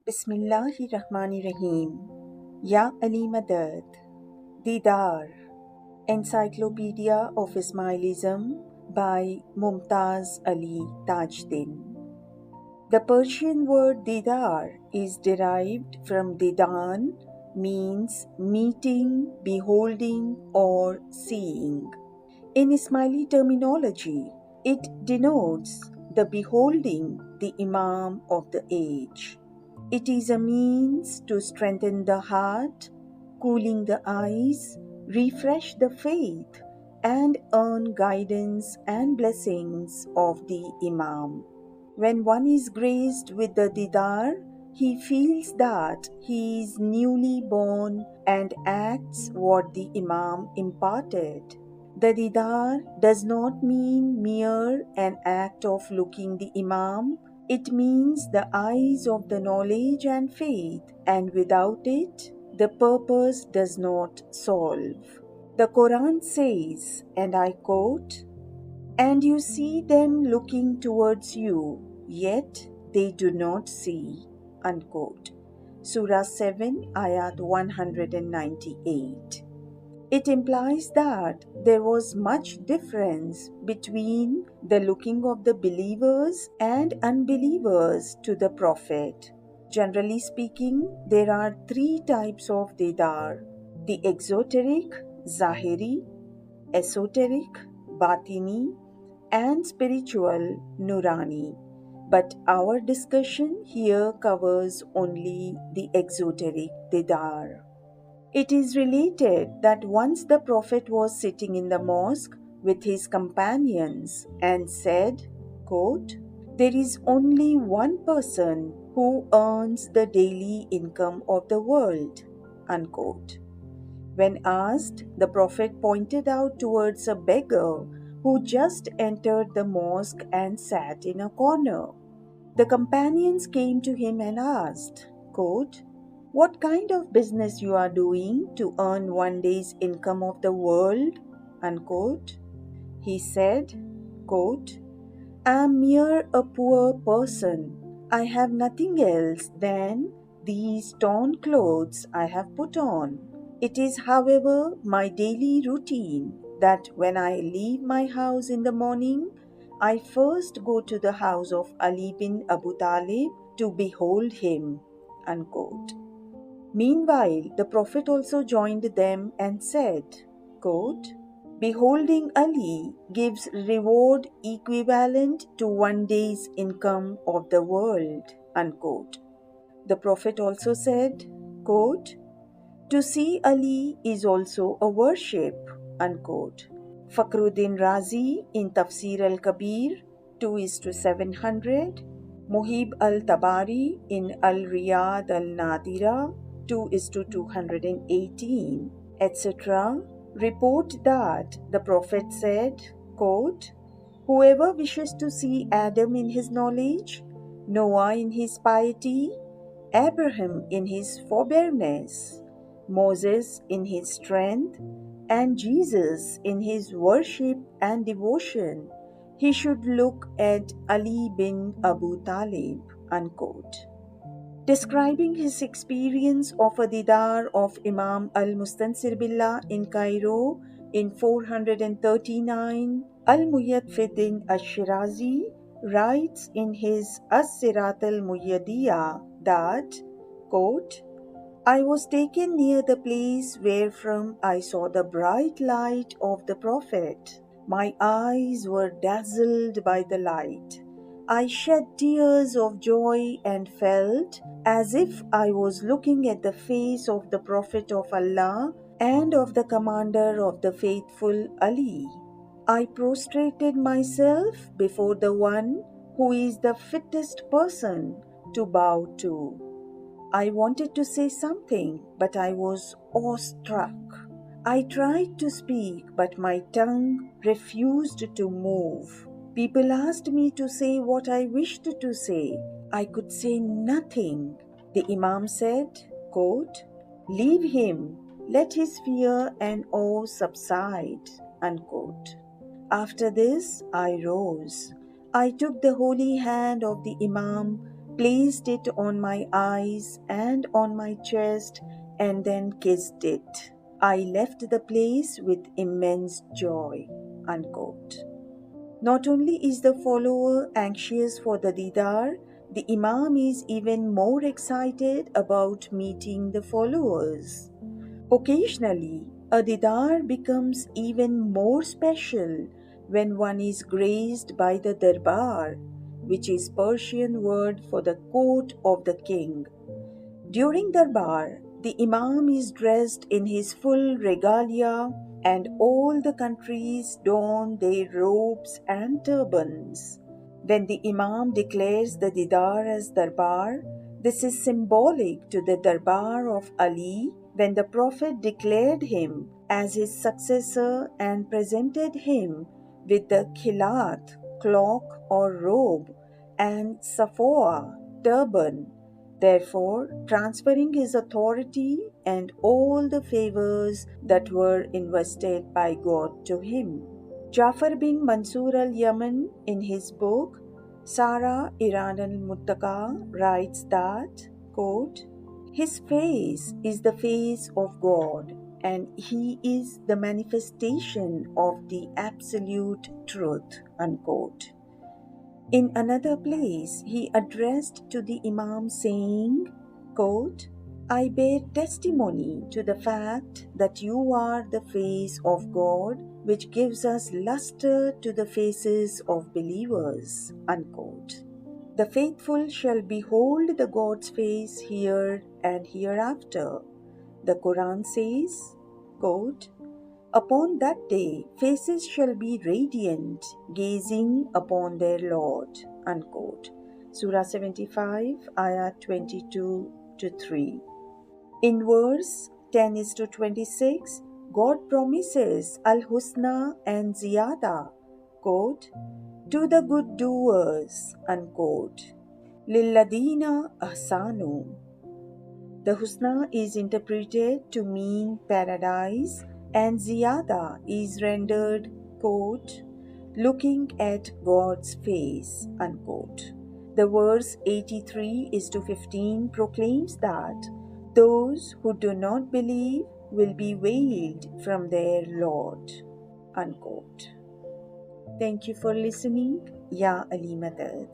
Bismillahirrahmanirrahim. Ya Ali Madad. Didar. Encyclopedia of Ismailism by Mumtaz Ali Tajdin. The Persian word didar is derived from didan, means meeting, beholding, or seeing. In Ismaili terminology, it denotes the beholding the Imam of the age. It is a means to strengthen the heart, cooling the eyes, refresh the faith, and earn guidance and blessings of the Imam. When one is graced with the Didar, he feels that he is newly born and acts what the Imam imparted. The Didar does not mean mere an act of looking the Imam. It means the eyes of the knowledge and faith, and without it, the purpose does not solve. The Quran says, and I quote, "And you see them looking towards you, yet they do not see." Unquote. Surah 7, Ayat 198. It implies that there was much difference between the looking of the believers and unbelievers to the Prophet. Generally speaking, there are three types of Didar: the exoteric, Zahiri, esoteric, Batini, and spiritual, Nurani. But our discussion here covers only the exoteric Didar. It is related that once the Prophet was sitting in the mosque with his companions and said, quote, "There is only one person who earns the daily income of the world." Unquote. When asked, the Prophet pointed out towards a beggar who just entered the mosque and sat in a corner. The companions came to him and asked, quote, "What kind of business you are doing to earn one day's income of the world?" Unquote. He said, quote, "I am mere a poor person. I have nothing else than these torn clothes I have put on. It is, however, my daily routine that when I leave my house in the morning, I first go to the house of Ali bin Abu Talib to behold him." Unquote. Meanwhile, the Prophet also joined them and said, quote, "Beholding Ali gives reward equivalent to one day's income of the world." Unquote. The Prophet also said, quote, "To see Ali is also a worship." Unquote. Fakhruddin Razi in Tafsir al-Kabir 2 is to 700, Muhib al-Tabari in al-Riyad al-Nadira 2 is to 218, etc., report that the Prophet said, quote, "Whoever wishes to see Adam in his knowledge, Noah in his piety, Abraham in his forbearance, Moses in his strength, and Jesus in his worship and devotion, he should look at Ali bin Abu Talib." Unquote. Describing his experience of a didar of Imam al-Mustansir Billah in Cairo in 439, Al-Muyaddin al-Shirazi writes in his As-Sirat al-Muyyadiyah that, quote, "I was taken near the place wherefrom I saw the bright light of the Prophet. My eyes were dazzled by the light. I shed tears of joy and felt as if I was looking at the face of the Prophet of Allah and of the commander of the faithful Ali. I prostrated myself before the one who is the fittest person to bow to. I wanted to say something, but I was awestruck. I tried to speak, but my tongue refused to move. People asked me to say what I wished to say. I could say nothing. The Imam said, quote, "Leave him, let his fear and awe subside." Unquote. After this, I rose. I took the holy hand of the Imam placed it on my eyes and on my chest, and then kissed it. I left the place with immense joy. Unquote. Not only is the follower anxious for the Didar, the Imam is even more excited about meeting the followers. Occasionally, a Didar becomes even more special when one is graced by the Darbar, which is Persian word for the court of the king. During Darbar, the Imam is dressed in his full regalia, and all the countries don their robes and turbans. When the Imam declares the Didar as Darbar, this is symbolic to the Darbar of Ali when the Prophet declared him as his successor and presented him with the khilat, cloak or robe, and safoa, turban, therefore transferring his authority and all the favors that were invested by God to him. Jafar bin Mansur al-Yaman, in his book Sara Iran al-Muttaka, writes that, quote, his face is the face of God, and he is the manifestation of the absolute truth. Unquote. In another place, he addressed to the Imam saying, quote, I bear testimony to the fact that you are the face of God, which gives us luster to the faces of believers. Unquote. The faithful shall behold the God's face here and hereafter. The Quran says, quote, upon that day, faces shall be radiant, gazing upon their Lord. Unquote. Surah 75, Ayah 22 to 3. In verse 10 is to 26, God promises Al-Husna and Ziyada, quote, to the good doers, unquote. Lilladina ahsanu. The Husna is interpreted to mean paradise, and Ziyada is rendered, quote, looking at God's face, unquote. The verse 83 is to 15 proclaims that those who do not believe will be veiled from their Lord, unquote. Thank you for listening. Ya Ali Madad.